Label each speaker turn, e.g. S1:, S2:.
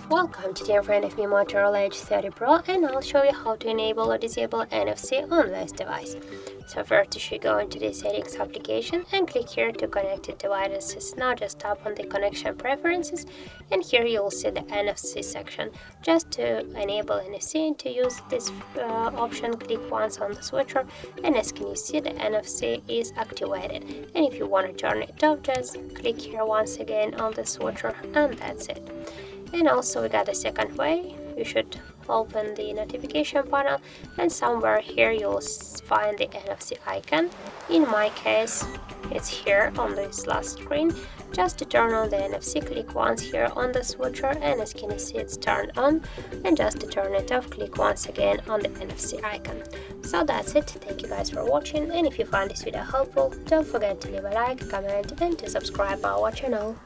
S1: Welcome, today I'm friend of me Motorola Edge 30 Pro, and I'll show you how to enable or disable NFC on this device. So first you should go into the settings application and click here to connected devices. Now just tap on the connection preferences, and here you'll see the NFC section. Just to enable NFC and to use this option, click once on the switcher, and as can you see, the NFC is activated. And if you want to turn it off, just click here once again on the switcher, and that's it. And also we got a second way. You should open the notification panel, and somewhere here you'll find the NFC icon. In my case, it's here on this last screen. Just to turn on the NFC, click once here on the switcher, and as can you see, it's turned on. And just to turn it off, click once again on the NFC icon. So that's it. Thank you guys for watching, and if you found this video helpful, don't forget to leave a like, comment, and to subscribe our channel.